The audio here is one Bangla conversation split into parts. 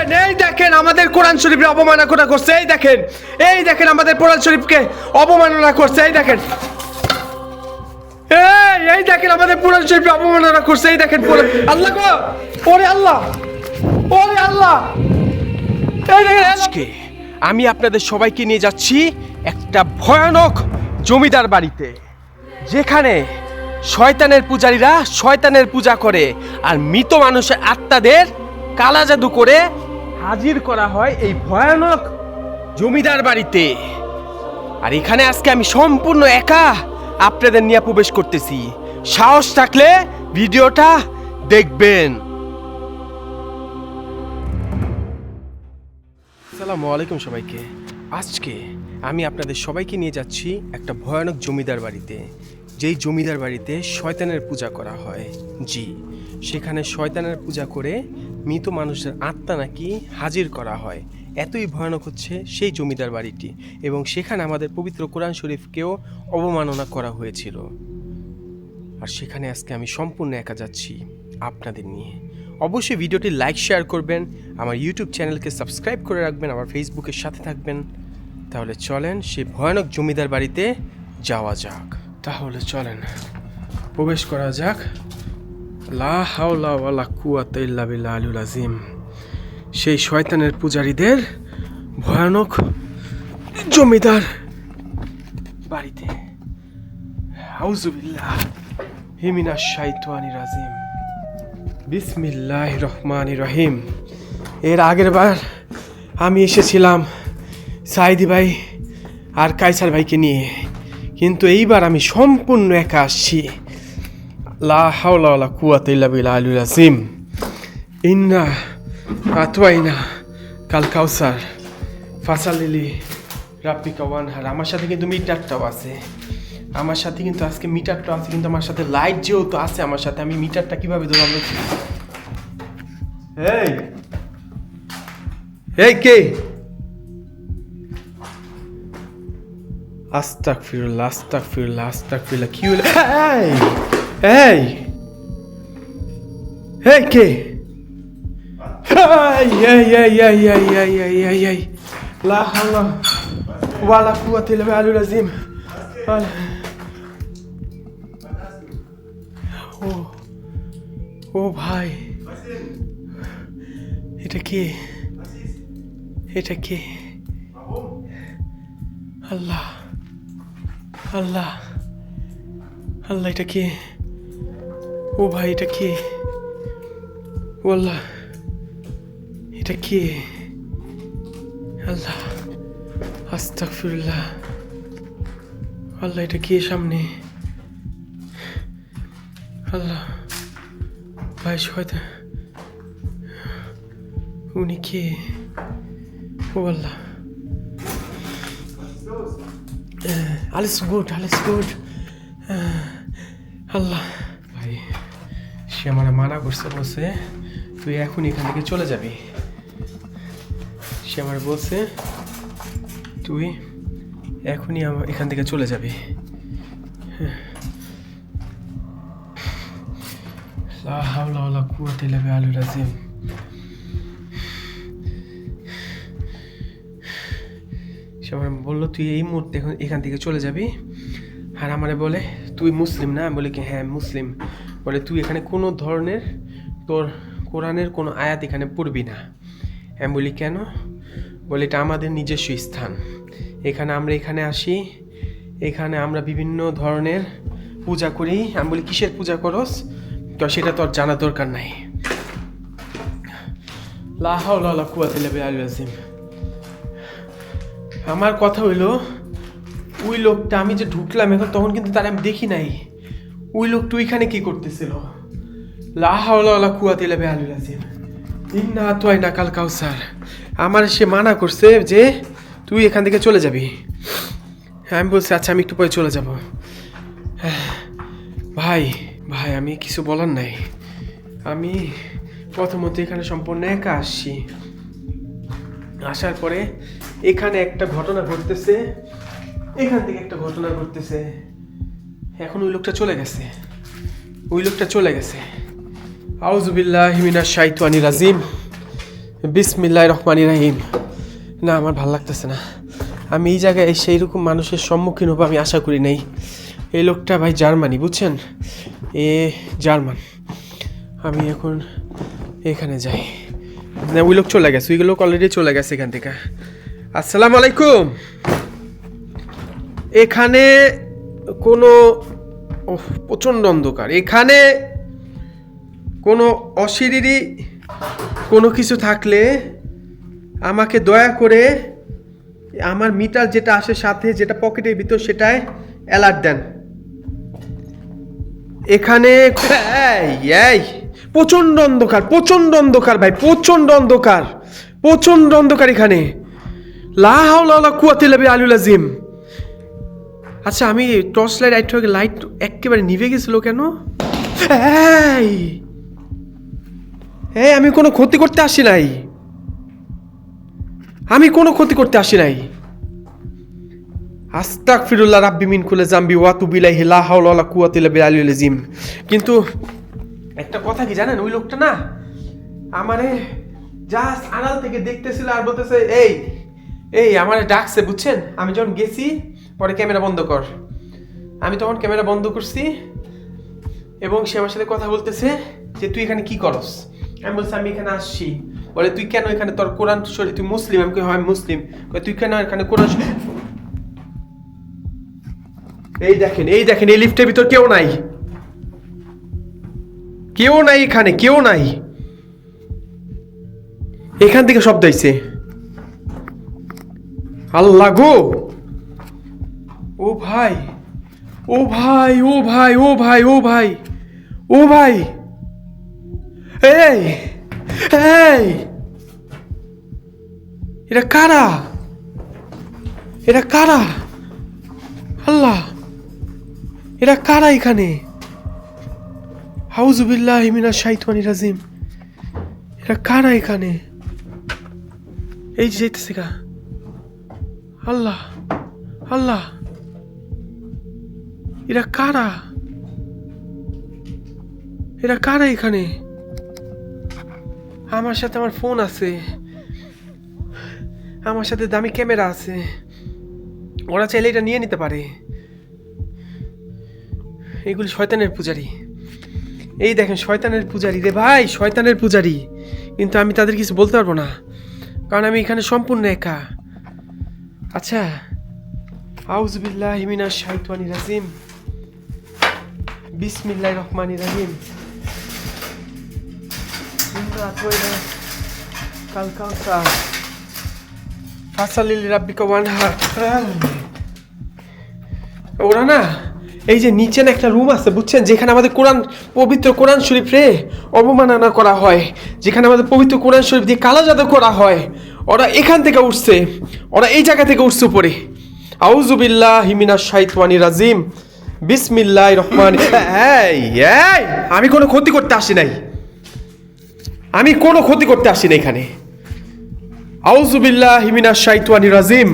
দেখেন আমাদের কোরআন শরীফের অবমাননা করছে। এই দেখেন আমাদের কোরআন শরীফকে অবমাননা করছে। এই দেখেন আমাদের কোরআন শরীফকে অবমাননা করছে। এই দেখেন আল্লাহ গো, ওরে আল্লাহ, ওরে আল্লাহ। এই দেখেন আজকে আমি আপনাদের সবাইকে নিয়ে যাচ্ছি একটা ভয়ানক জমিদার বাড়িতে, যেখানে শয়তানের পূজারীরা শয়তানের পূজা করে আর মৃত মানুষের আত্মাদের কালা জাদু করে হাজির করা হয় এই ভয়ানক জমিদার বাড়িতে। আর এখানে আজকে আমি সম্পূর্ণ একা আপনাদের নিয়ে প্রবেশ করতেছি। সাহস থাকলে ভিডিওটা দেখবেন। আসসালামু আলাইকুম সবাইকে। আজকে আমি আপনাদের সবাইকে নিয়ে যাচ্ছি একটা ভয়ানক জমিদার বাড়িতে, যেই জমিদার বাড়িতে শয়তানের পূজা করা হয়। জি, সেখানে শয়তানের পূজা করে মৃত মানুষের আত্মা নাকি হাজির করা হয়। এতই ভয়ানক হচ্ছে সেই জমিদার বাড়িটি, এবং সেখানে আমাদের পবিত্র কোরআন শরীফকেও অবমাননা করা হয়েছিল। আর সেখানে আজকে আমি সম্পূর্ণ একা যাচ্ছি আপনাদের নিয়ে। অবশ্যই ভিডিওটি লাইক শেয়ার করবেন, আমার ইউটিউব চ্যানেলকে সাবস্ক্রাইব করে রাখবেন, আমার ফেসবুকের সাথে থাকবেন। তাহলে চলেন সেই ভয়ানক জমিদার বাড়িতে যাওয়া যাক। তাহলে চলেন প্রবেশ করা যাক। লা হাওলা ওয়ালা কুওয়াতা ইল্লা বিল্লাহ আলিউল আযীম। সেই শয়তানের পূজারীদের ভয়ানক জমিদার বাড়িতে। আউযু বিল্লাহি মিনাশ শাইতানির রাজিম। বিসমিল্লাহির রহমানির রহিম। এর আগের বার আমি এসেছিলাম সাইদি ভাই আর কায়সার ভাইকে নিয়ে, কিন্তু এইবার আমি সম্পূর্ণ একা আসছি। লা হাওলা ওয়ালা কুওয়াতা ইল্লা বিল্লাহ আলিউল আযীম। ইন্না আতওয়াইনা কাল কাউসার ফাসালিলি রাব্বিকা ওয়ানহার। আমার সাথে কিন্তু মিটারটাও আছে, আমার সাথে কিন্তু আজকে মিটারটাও আছে, কিন্তু আমার সাথে লাইট যেহেতু আছে আমার সাথে, আমি মিটারটা কিভাবে ধরবো? এই কে? আস্তাগফিরুল্লাহ, আস্তাগফিরুল্লাহ, আস্তাগফিরুল্লাহ। কি হলো? এই এই কে? লা হাওলা ওয়ালা কুওয়াতা ইল্লা বিল্লাহিল আযীম। ও ভাই, এটা কে? এটা কে? আল্লাহ আল্লাহ আল্লাহ, এটা কে? ও ভাই, এটা কে? ওয়াল্লাহ, এটা কে? আল্লাহ, আস্তাগফিরুল্লাহ। আল্লাহ, এটা কে সামনে? আল্লাহ ভাই, শয়তান, উনি কে? ও আল্লাহ, alles gut, alles gut। আল্লাহ ভাই, সে আমার মানা করছে, বলছে তুই এখন এখান থেকে চলে যাবি। সে আমার বলছে তুই এখনই এখান থেকে চলে যাবি। লা হাওলা ওয়ালা কুওয়াতা ইল্লা বিল্লাহিল আযীম। সে আমার বললো তুই এই মুহূর্তে এখান থেকে চলে যাবি। আর আমারে বলে তুই মুসলিম না? আমি বলি কি হ্যাঁ মুসলিম। বলে তুই এখানে কোনো ধরনের তোর কোরআনের কোনো আয়াত এখানে পড়বি না। আমি বলি কেন? বলে এটা আমাদের নিজস্ব স্থান, এখানে আমরা এখানে আসি, এখানে আমরা বিভিন্ন ধরনের পূজা করি। আমি বলি কিসের পূজা করস? তো সেটা তোর জানা দরকার নাই। লা হাওলা ওয়ালা কুওয়াতা ইল্লা বিল্লাহিল আযীম। আমার কথা হইলো ওই লোকটা, আমি যে ঢুকলাম এখন, তখন কিন্তু তার আমি দেখি নাই। ওই লোকটা ওইখানে কি করতেছিল? লা হাওলা ওয়ালা কুওয়াতা ইল্লা বিল্লাহিল আযীম। ইন্না আতওয়াইনা কাল কাউসার। আমার সে মানা করছে যে তুই এখান থেকে চলে যাবি। আমি বলছি আচ্ছা আমি একটু পরে চলে যাব। ভাই ভাই, আমি কিছু বলার নাই। আমি প্রথমত এখানে সম্পূর্ণ একা আসছি। আসার পরে এখানে একটা ঘটনা ঘটতেছে, এখান থেকে একটা ঘটনা ঘটতেছে। এখন ওই লোকটা চলে গেছে, ওই লোকটা চলে গেছে। আউযু বিল্লাহি মিনাশ শাইতানির রাজিম। বিসমিল্লাহির রহমানির রহিম। না, আমার ভালো লাগতেছে না। আমি এই জায়গায় সেই রকম মানুষের সম্মুখীন হবো আমি আশা করি নাই। এই লোকটা ভাই জার্মানি, বুঝছেন, জার্মান। আমি এখন এখানে যাই না, ওই লোক চলে গেছে, ওই লোক অলরেডি চলে গেছে এখান থেকে। আসসালামু আলাইকুম। এখানে কোনো প্রচণ্ড অন্ধকার, এখানে কোনো অশরীরী কোনো কিছু থাকলে আমাকে দয়া করে আমার মিটার যেটা আসে সাথে, যেটা পকেটের ভিতর, সেটায় অ্যালার্ট দেন। এখানে এই প্রচণ্ড অন্ধকার, প্রচণ্ড অন্ধকার ভাই, প্রচণ্ড অন্ধকার, প্রচণ্ড অন্ধকার এখানে। লা হাওলা ওয়ালা কুওয়াতা ইল্লা বিল্লাহিল আযীম। আচ্ছা, আমি টর্চ লাইট লাইট একেবারে নিভে গেছিল কেন? আমি কোনো ক্ষতি করতে আসি নাই, আমি কোনো ক্ষতি করতে আসি নাই। আস্তাগফিরুল্লাহ রাব্বি মিন কুল্লি যামবি ওয়া আতুবু ইলাইহি লা হাওলা ওয়ালা কুওয়াতা ইল্লা বিল্লাহিল আযীম। কিন্তু একটা কথা কি জানেন, ওই লোকটা না আমারে জাস্ট আড়াল থেকে দেখতেছিল আর বলতেছে এই আমারে ডাকছে, বুঝছেন। আমি যখন গেছি পরে ক্যামেরা বন্ধ কর, আমি তখন ক্যামেরা বন্ধ করছি এবং সে আমার সাথে কথা বলতেছে যে তুই এখানে কি করস। আমি বলছি আমি এখানে আসছি। বলে তুই কেন এখানে, তোর কোরআন শরীফ, তুই মুসলিম? আমি কই হয় মুসলিম। তুই কেন এখানে কোরআন? এই দেখেন এই লিফটের ভিতর কেউ নাই, কেউ নাই এখানে, কেউ নাই। এখান থেকে শব্দ হইছে। আল্লাহ গো, ও ভাই, ও ভাই, ও ভাই, ও ভাই, ও ভাই, ও ভাই, এই এটা কারা? এটা কারা? আল্লাহ, এটা কারা এখানে? আউযু বিল্লাহি মিনাশ শাইতানির রাজিম। এটা কারা এখানে? এই যে যেতেছে গা। আল্লাহ আল্লাহ, এরা কারা? এরা কারা এখানে? আমার সাথে আমার ফোন আছে, আমার সাথে দামি ক্যামেরা আছে, ওরা চাইলে এটা নিয়ে নিতে পারে। এগুলি শয়তানের পূজারি। এই দেখেন শয়তানের পূজারি রে ভাই, শয়তানের পূজারি। কিন্তু আমি তাদের কিছু বলতে পারবো না, কারণ আমি এখানে সম্পূর্ণ একা। আচ্ছা, আউযু বিল্লাহি মিনাশ শাইতানির রাজিম, বিসমিল্লাহির রহমানির রহিম। ইন্না আতওয়াইনা কাল কাউসার ফাসাল্লি লিরাব্বিকা ওয়ানহার। ওরা না এই যে নিচে না একটা রুম আছে, বুঝছেন, যেখানে আমাদের কোরআন, পবিত্র কোরআন শরীফ রে অবমাননা করা হয়, যেখানে আমাদের পবিত্র কোরআন শরীফ দিয়ে কালা জাদু করা হয়। ওরা এখান থেকে উঠছে, ওরা এই জায়গা থেকে উঠছে উপরে। আউযু বিল্লাহি মিনাশ শাইতানির রাজিম, বিসমিল্লাহির রহমানির। আমি কোনো ক্ষতি করতে আসি নাই, আমি কোনো ক্ষতি করতে আসি না এখানে। আউযু বিল্লাহি মিনাশ শাইতানির রাজিম,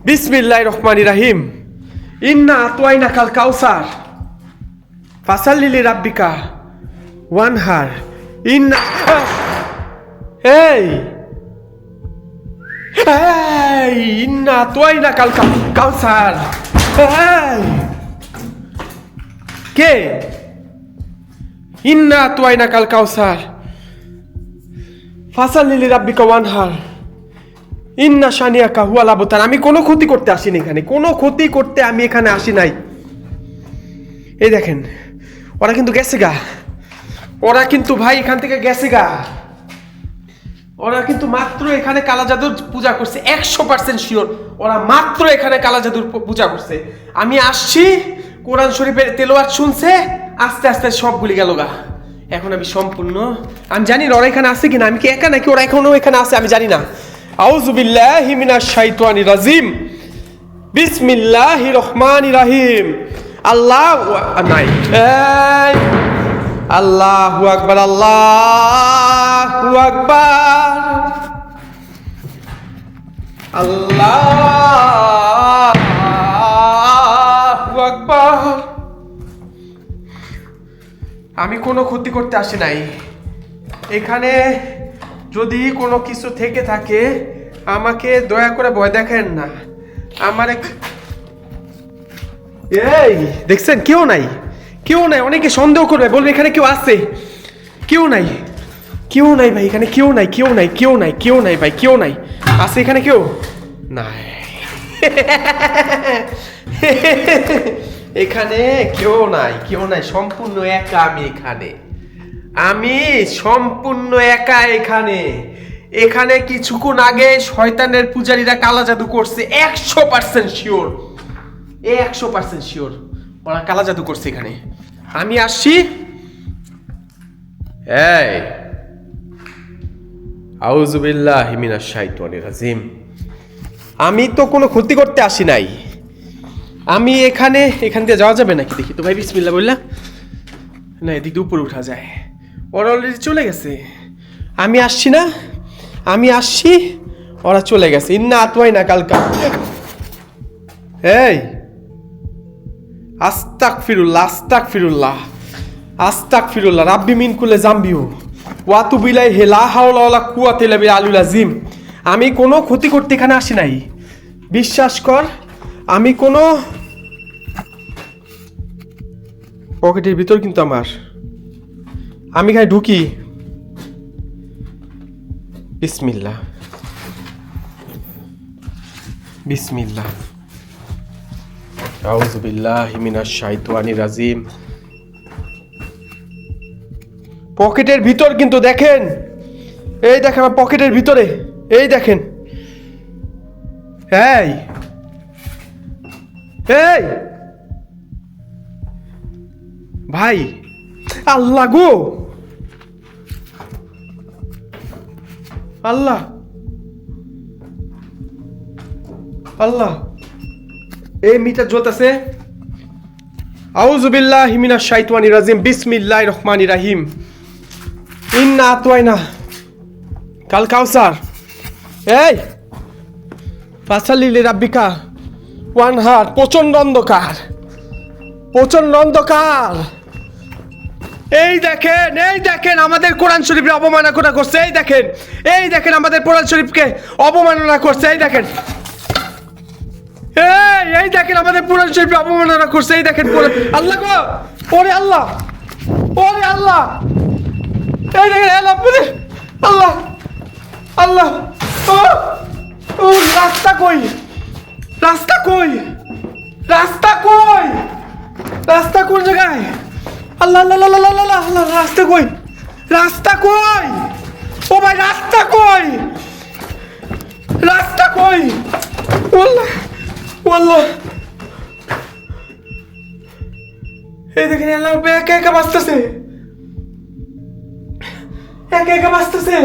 বিসমিল্লাহির রহমানির রহিম। ইন্না আতওয়াইনা কাল কাউসার ফাসাল্লি লিরাব্বিকা ওয়ানহার। ইন্না ইন্না আতওয়াইনা কাল কাউসার। কে? ইন্না আতওয়াইনা কাল কাউসার ফাসাল্লি লিরাব্বিকা ওয়ানহার ইন্না শানিয়াকা হুয়াল আবতার। আমি কোনো ক্ষতি করতে আসিনি এখানে, কোনো ক্ষতি করতে আমি এখানে আসি নাই। এই দেখেন ওরা কিন্তু গেছে গা, ওরা কিন্তু ভাই এখান থেকে গেছে গা। ওরা কিন্তু মাত্র এখানে কালা জাদুর পূজা করছে, 100% শিওর ওরা মাত্র এখানে কালা জাদুর পূজা করছে। আমি আসছি, কোরআন শরীফের তেলাওয়াত শুনছে, আস্তে আস্তে সবগুলি গেল গা। এখন আমি সম্পূর্ণ, আমি জানি না ওরা এখানে আছে কিনা, আমি কি একা নাকি ওরা এখনো এখানে আছে আমি জানি না। আউযু বিল্লাহি মিনাশ শাইতানির রাজিম, বিসমিল্লাহির রহমানির রহিম। আল্লাহু নাই, আল্লাহু আকবার, আল্লাহু আকবার, আল্লাহু আকবার। আমি কোনো ক্ষতি করতে আসি নাই এখানে। যদি কোনো কিছু থেকে থাকে আমাকে দয়া করে ভয় দেখেন না। আমার এই দেখছেন, কেউ নাই, কেউ নাই। অনেকে সন্দেহ করবে, বলবে এখানে কেউ আছে। কেউ নাই, কেউ নাই ভাই, এখানে কেউ নাই, কেউ নাই, কেউ নাই, কেউ নাই ভাই, কেউ নাই। আছে এখানে কেউ নাই। এখানে কেউ নাই, কেউ নাই, সম্পূর্ণ একা আমি এখানে। আমি সম্পূর্ণ একা এখানে। এখানে কিছুক্ষণ আগে শয়তানের পূজারীরা কালা জাদু করছে, 100% শিওর, 100% শিওর ওরা কালা জাদু করছে এখানে। আমি আসছি। এই আউযু বিল্লাহি মিনাশ শাইতানির রাজিম। আমি তো কোনো ক্ষতি করতে আসি নাই। আমি এখান দিয়ে যাওয়া যাবে নাকি দেখি তো ভাই, বিসমিল্লাহ বললা। না, এদিক দিয়ে উপরে উঠা যায়। ওরা অলরেডি চলে গেছে। আমি আসছি না, আমি আসছি, ওরা চলে গেছে। ইন্না আতওয়াইনা কালকা। এই আস্তাগফিরুল্লাহ, আস্তাগফিরুল্লাহ, আস্তাগফিরুল্লাহ, রাব্বি মিন কুল্লি জামবিউ ওয়া তুবু ইলাইহি লা হাওলা ওয়ালা কুওয়াতা ইল্লা বিল আযীম। আমি কোনো ক্ষতি করতে এখানে আসি নাই, বিশ্বাস কর। আমি কোনো পকেটের ভিতর কিন্তু আমার, আমি এখানে ঢুকি। বিসমিল্লাহ, বিসমিল্লাহ, আউযু বিল্লাহি মিনাশ শাইতানির রাজিম। পকেটের ভিতর কিন্তু দেখেন, এই দেখেন আমার পকেটের ভিতরে, এই দেখেন। এই এই ভাই, আল্লাহ গো, আল্লাহ, আল্লাহ, এই মিটার জ্বলতেছে। আউযু বিল্লাহি মিনাশ শাইতানির রাজিম, বিসমিল্লাহির রহমানির রহিম। ইন্না আতওয়াইনা কাল কাউসার। এই ফাসাল্লি লিরাব্বিকা ওয়ানহার। প্রচন্ড অন্ধকার, প্রচন্ড অন্ধকার। এই দেখেন, এই দেখেন আমাদের কোরআন শরীফের অবমাননা করছে। এই দেখেন, এই দেখেন আমাদের কোরআন শরীফকে অবমাননা করছে। এই দেখেন, এই দেখেন আমাদের কোরআন শরীফকে অবমাননা করছে। এই দেখেন, আল্লাহ গো, ওরে আল্লাহ, ওরে আল্লাহ, এই দেখেন আল্লাহ, আল্লাহ, ও রাস্তা কই, রাস্তা কই, রাস্তা কই, রাস্তা কোন জায়গায়? আল্লাহ আল্লাহ আল্লাহ আল্লাহ আল্লাহ, রাস্তা কই, রাস্তা কই, ও ভাই রাস্তা কই, রাস্তা কই, ওয়াল্লাহ ওয়াল্লাহ। এই দেখেন আল্লাহ একা একা বাঁচতেছে, একা একা বাঁচতেছে।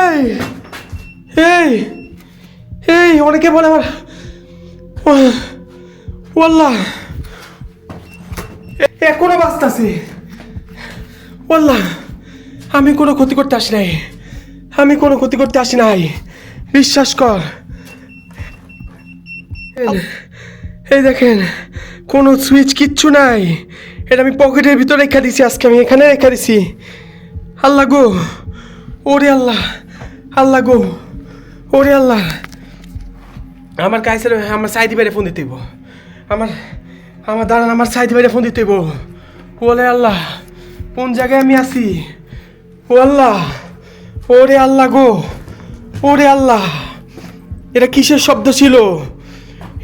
এই এই এই অনেকে বলে আমার ওয়াল্লাহ এখনো বাঁচতেছে। ওয়াল্লাহ আমি কোনো ক্ষতি করতে আসি নাই, আমি কোনো ক্ষতি করতে আসি নাই, বিশ্বাস কর। এই দেখেন কোনো সুইচ কিচ্ছু নাই, এটা আমি পকেটের ভিতরে রেখে দিছি। আজকে আমি এখানে রেখে দিছি। আল্লাহ গো, ওরে আল্লাহ, আল্লাহ গো, ওরে আল্লাহ। আমার কাইসের, আমার সাইদি বাইরে ফোন দিতে হইব। আমার দাঁড়ান, আমার সাইদি বাইরে ফোন দিতে হইব। ওলে আল্লাহ, কোন জায়গায় আমি আছি? ও আল্লাহ, ওরে আল্লাহ গো, ওরে আল্লাহ। এটা কিসের শব্দ ছিল?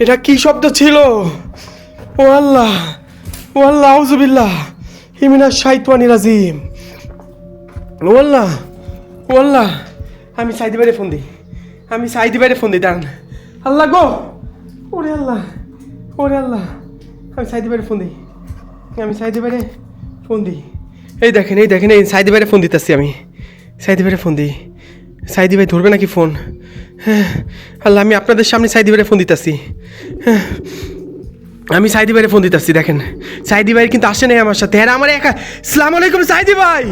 এটা কি শব্দ ছিল? ও আল্লাহ, ও আল্লাহ, আউযু বিল্লাহি মিনাশ শাইতানির রাজিম। ও আল্লাহ, ও আল্লাহ। আমি সাইদি বাইরে ফোন দিই, আমি সাইদি বাইরে ফোন দিই, দাঁড়ান। আল্লাহ গো, ওরে আল্লাহ, ওরে আল্লাহ। আমি সাইদি বাইরে ফোন দিই, আমি সাইদি বাইরে ফোন দিই। এই দেখেন, এই দেখেন, এই সাইদি বাইরে ফোন দিতেছি আমি, সাইদি বাইরে ফোন দিই। সাইদি ভাই ধরবে নাকি ফোন? হ্যাঁ আল্লাহ, আমি আপনাদের সামনে সাইদি বাইরে ফোন দিতেছি। হ্যাঁ আমি সাইদি ভাইয়ের ফোন দিতেছি। দেখেন সাইদি ভাই কিন্তু আসে নাই আমার সাথে। হ্যাঁ আমার একা। আসসালামু আলাইকুম সাইদি ভাই।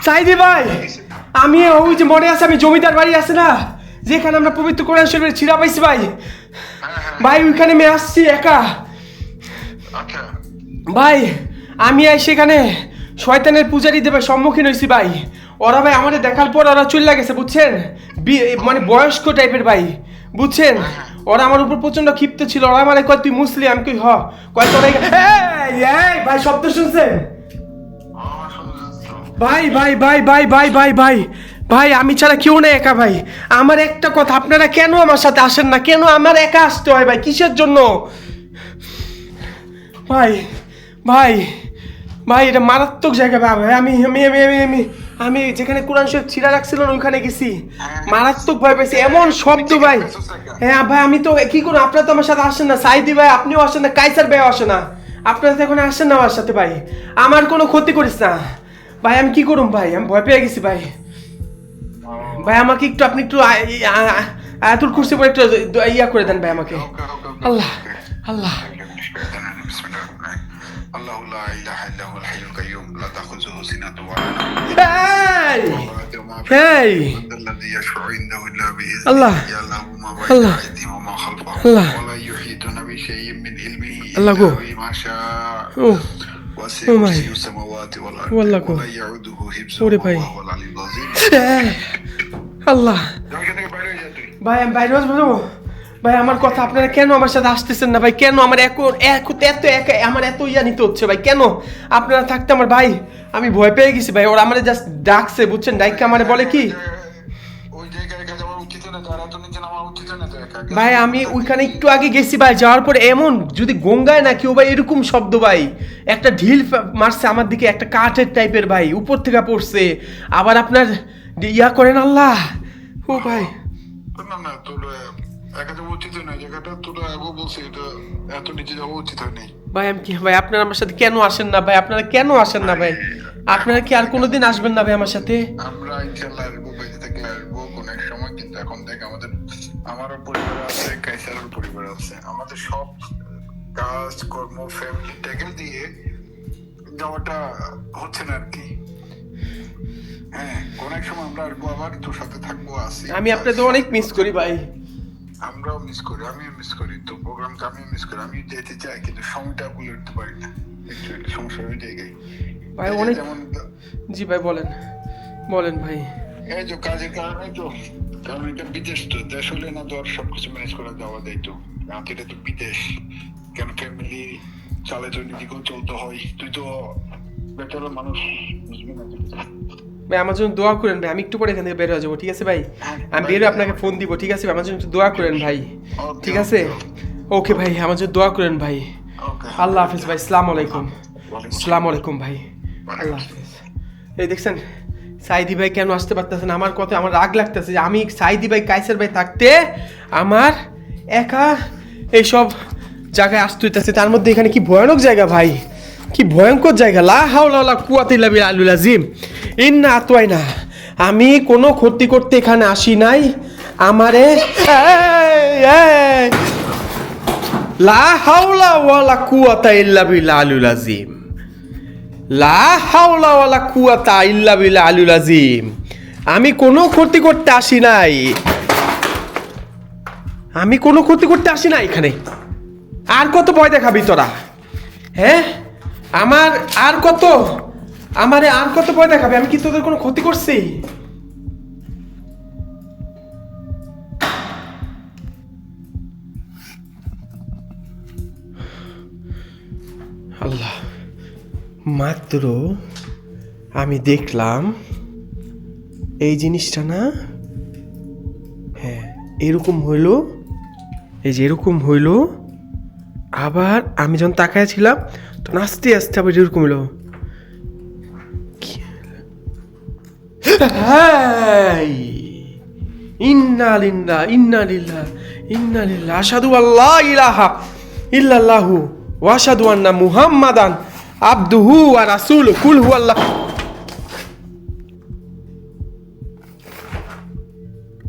সাইদি ভাই, আমি ওই যে মনে আছে, আমি জমিদার বাড়ি আছে না, যেখানে আমরা পবিত্র কোরআন শরীফের ছিঁড়া পাইছি ভাই, ভাই ওইখানে আমি আসছি একা। ভাই আমি সেখানে শয়তানের পূজারীদের ভাই সম্মুখীন হয়েছি ভাই। ওরা ভাই আমাদের দেখার পর ওরা চলে গেছে বুঝছেন, মানে বয়স্ক টাইপের ভাই বুঝছেন। ওরা আমার উপর প্রচন্ড ক্ষিপ্ত ছিল। ওরা মানে কয় তুই মুসলিম, আমি কই হ, কয় তোরা ভাই শব্দ শুনছেন ভাই ভাই ভাই ভাই ভাই ভাই ভাই ভাই আমি ছাড়া কেউ না একা ভাই। আমার একটা কথা, আপনারা কেন আমার সাথে আসেন না? কেন আমার একা আসতে হয় ভাই? কিসের জন্য ভাই? ভাই ভাই এটা মারাত্মক জায়গা ভাই। আমি আমি আমি আমি আমি আমি যেখানে কোরআন শরীফ ছিঁড়া রাখছিলেন ওইখানে গেছি, মারাত্মক ভয় পেয়েছি। এমন শব্দ ভাই। হ্যাঁ ভাই আমি তো কি করবো, আপনারা তো আমার সাথে আসেন না। সাইদি ভাই আপনিও আসেন না, কাইসার ভাইও আসে না। আপনারা তো এখন আসেন না আমার সাথে ভাই। আমার কোনো ক্ষতি করিস না ভাই। আমি কি করুম ভাই, আমি ভয় পেয়ে গেছি ভাই। ভাই আমাকে একটু আপনি একটু আয়াতুল কুরসি পড়ে একটু ইয়া করে দেন ভাই আমাকে। আল্লাহ আল্লাহ الله لا اله الا هو الحي القيوم لا تاخذه سنه ولا نوم الذي يشفع عنده الا باذنه الله يعلم ما بين ايديهم وما خلفهم ولا يحيطون بشيء من علمه الا بما شاء وسع كرسيه السماوات والارض ولا يعوده حفظهما وهو العلي العظيم আল্লাহ ভাই আমি বাইরে আসবো ভাই। আমার কথা আপনারা কেন আমার সাথে আসতেছেন না ভাই? কেন আমার এত আমার এত ইয়া নিতে হচ্ছে ভাই? কেন আপনারা থাকতে আমার ভাই আমি ভয় পেয়ে গেছি ভাই। ওরা আমার জাস্ট ডাকছে বুঝছেন, ডাইকা আমারে বলে কি ভাই আমি ওইখানে একটু আগে গেছি ভাই। যাওয়ার পর এমন যদি গঙ্গায় না কেউ ভাই এরকম শব্দ ভাই, একটা ঢিল মারছে আমার দিকে, একটা কাঠের টাইপের ভাই উপর থেকে পড়ছে। আবার আপনার ইয়া করেন আল্লাহ। ও ভাই না না তোর একা যাওয়া উচিত না, জায়গাটা তোরা আগে বলছি এটা এত নিচে যাওয়া উচিত হয়নি ভাই। আমি কি ভাই আপনারা আমার সাথে কেন আসেন না ভাই? আপনারা কেন আসেন না ভাই? আপনারা কি আর কোনোদিন আসবেন না ভাই আমার সাথে? আমরা ইনশাআল্লাহ আসবো, বেঁচে থেকে আসবো কোন এক সময়। কিন্তু এখন দেখ আমারও পরিবার আছে, কাইসারের পরিবার আছে, আমাদের সব কাজ কর্ম ফ্যামিলি ট্যাকেল দিয়ে যাওয়াটা হচ্ছে না আর কি। হ্যাঁ কোন এক সময় আমরা আসবো, আবার তোর সাথে থাকবো। আসি আমি আপনাদের অনেক মিস করি ভাই। আমরাও মিস করি, আমিও মিস করি, তো প্রোগ্রামটা আমিও মিস করি। আমি যেতে চাই কিন্তু সময়টা বলে উঠতে পারি না, একটু একটু সমস্যা হয়ে যায় ভাই অনেক। জি ভাই বলেন বলেন ভাই। এই যে কাজের কারণে তো, কারণ এটা বিদেশ, তো দেশ হলে না তো আর সবকিছু ম্যানেজ করা যাওয়া যায়। তো এটা তো বিদেশ, কেন ফ্যামিলি চালে তো নিজেকেও চলতে হয়। তুই তো বেটার মানুষ, বুঝবি না ভাই আমার জন্য দোয়া করেন ভাই। আমি একটু পরে এখান থেকে বের হয়ে যাবো, ঠিক আছে ভাই? আমি বের হয়ে আপনাকে ফোন দিব, ঠিক আছে? আমার জন্য একটু দোয়া করেন ভাই, ঠিক আছে? ওকে ভাই আমার জন্য দোয়া করেন ভাই। আল্লাহ হাফিজ ভাই। আসসালামু আলাইকুম। আসসালামু আলাইকুম ভাই। আল্লাহ হাফিজ। এই দেখছেন সাইদি ভাই কেন আসতে পারতেছেন? আমার কথা আমার রাগ লাগতেছে যে আমি সাইদি ভাই কাইসার ভাই থাকতে আমার একা এইসব জায়গায় আসতে হইতেছে। তার মধ্যে এখানে কি ভয়ানক জায়গা ভাই, কি ভয়ঙ্কর জায়গা। লা হাওলা ওয়ালা কুওয়াতা ইল্লা বিল্লাহিল আযীম। ইন্না আতওয়াইনা। আমি কোনো ক্ষতি করতে এখানে আসি নাই। আমারে লা হাওলা ওয়ালা কুওয়াতা ইল্লা বিল্লাহিল আযীম। লা হাওলা ওয়ালা কুওয়াতা ইল্লা বিল্লাহিল আযীম। আমি কোনো ক্ষতি করতে আসি নাই। আমি কোনো ক্ষতি করতে আসি না এখানে। আর কত ভয় দেখাবি তোরা? হ্যাঁ আমার আর কত, আমারে আর কত ভয় দেখাবে? আমি কি তোদের কোনো ক্ষতি করছি? আল্লাহ, মাত্র আমি দেখলাম এই জিনিসটা না, হ্যাঁ এরকম হইলো, এই যে এরকম হইলো। আবার আমি যখন তাকায় ছিলাম তখন আস্তে আস্তে আবার এরকম হলো। ইন্না লিল্লাহ ইন্না লিল্লাহ ইন্না লিল্লাহ আশহাদু আল্লা ইলাহা ইল্লাল্লাহু ওয়া আশহাদু আন্না মুহাম্মাদান আবদুহু ওয়া রাসূলুহু। কুল হুয়াল্লাহু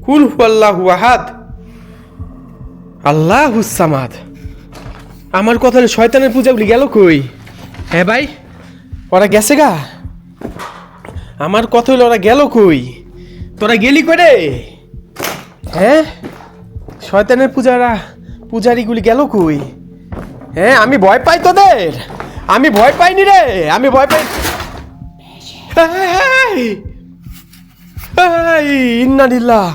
কুল হুয়াল্লাহু আহাদ আল্লাহুস সামাদ। আমার কথা হলো শয়তানের পূজাগুলি গেল কই? হ্যাঁ ভাই ওরা গেছে গা। আমার কথা হলো ওরা গেল কই? তোরা গেলি করে? হ্যাঁ শয়তানের পূজারিগুলি গেল কই? হ্যাঁ আমি ভয় পাই তোদের, আমি ভয় পাইনি রে, আমি ভয় পাই। এই এই ইন্নালিল্লাহ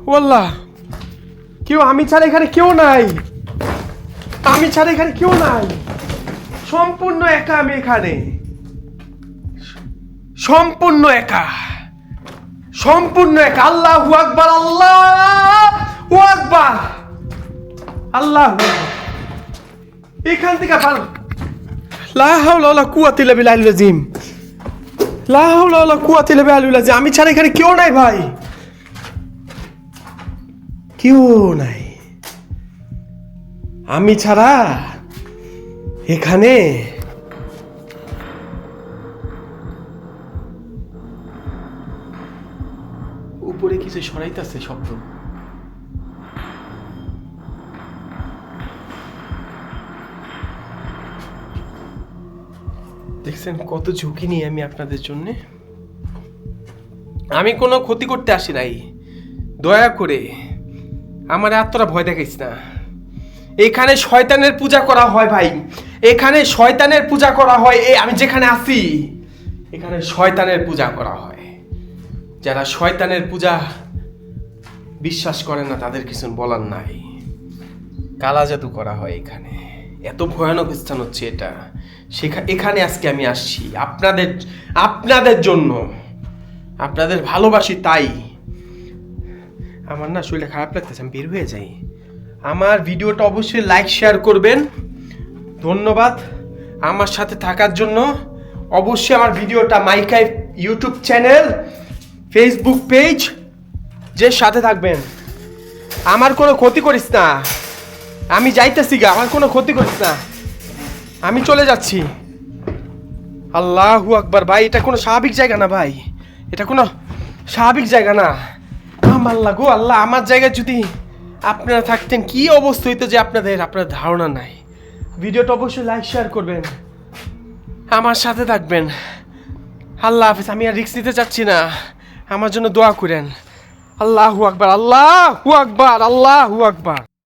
ওয়াল্লাহ, কেউ আমি ছাড়া এখানে কেউ নাই, আমি ছাড়া এখানে কেউ নাই, সম্পূর্ণ একা আমি এখানে, সম্পূর্ণ একা, সম্পূর্ণ একা। আল্লাহু আকবার, আল্লাহু আকবার, আল্লাহু আকবার। এখান থেকে লা হাওলা ওয়ালা কুওয়াতা ইল্লা বিল্লাহিল আযীম, লা হাওলা ওয়ালা কুওয়াতা ইল্লা বিল্লাহিল আযীম। আমি ছাড়া এখানে কেউ নাই ভাই, কেউ নাই, আমি ছাড়া এখানে উপরে কিছু সরাইতেছে শব্দ। দেখছেন কত ঝুঁকি নিয়ে আমি আপনাদের জন্য, আমি কোনো ক্ষতি করতে আসি নাই, দয়া করে আমার এতটা ভয় দেখাইস না। এখানে শয়তানের পূজা করা হয় ভাই, এখানে শয়তানের পূজা করা হয়। আমি যেখানে আছি এখানে শয়তানের পূজা করা হয়। যারা শয়তানের পূজা বিশ্বাস করে না তাদের কিছু বলার নাই। কালা জাদু করা হয় এখানে, এত ভয়ানক স্থান হচ্ছে এটা। এখানে আজকে আমি আসছি আপনাদের জন্য, আপনাদের ভালোবাসি তাই। আমার না শরীরটা খারাপ লাগতেছে, আমি বের হয়ে যাই। আমার ভিডিওটা অবশ্যই লাইক শেয়ার করবেন। ধন্যবাদ আমার সাথে থাকার জন্য। অবশ্যই আমার ভিডিওটা মাইকাই ইউটিউব চ্যানেল, ফেসবুক পেজ যে সাথে থাকবেন। আমার কোনো ক্ষতি করিস না, আমি যাইতেছি গা, আমার কোনো ক্ষতি করিস না, আমি চলে যাচ্ছি। আল্লাহু আকবার। ভাই এটা কোনো স্বাভাবিক জায়গা না ভাই, এটা কোনো স্বাভাবিক জায়গা না। আল্লাহ গো আল্লাহ, আমার জায়গায় যদি আপনারা থাকতেন কি অবস্থা হইতো যে আপনার ধারণা নাই। ভিডিওটা অবশ্যই লাইক শেয়ার করবেন, আমার সাথে থাকবেন। আল্লাহ হাফেজ। আমি আর রিস্ক নিতে চাচ্ছি না, আমার জন্য দোয়া করেন। আল্লাহু আকবার, আল্লাহু আকবার, আল্লাহু আকবার।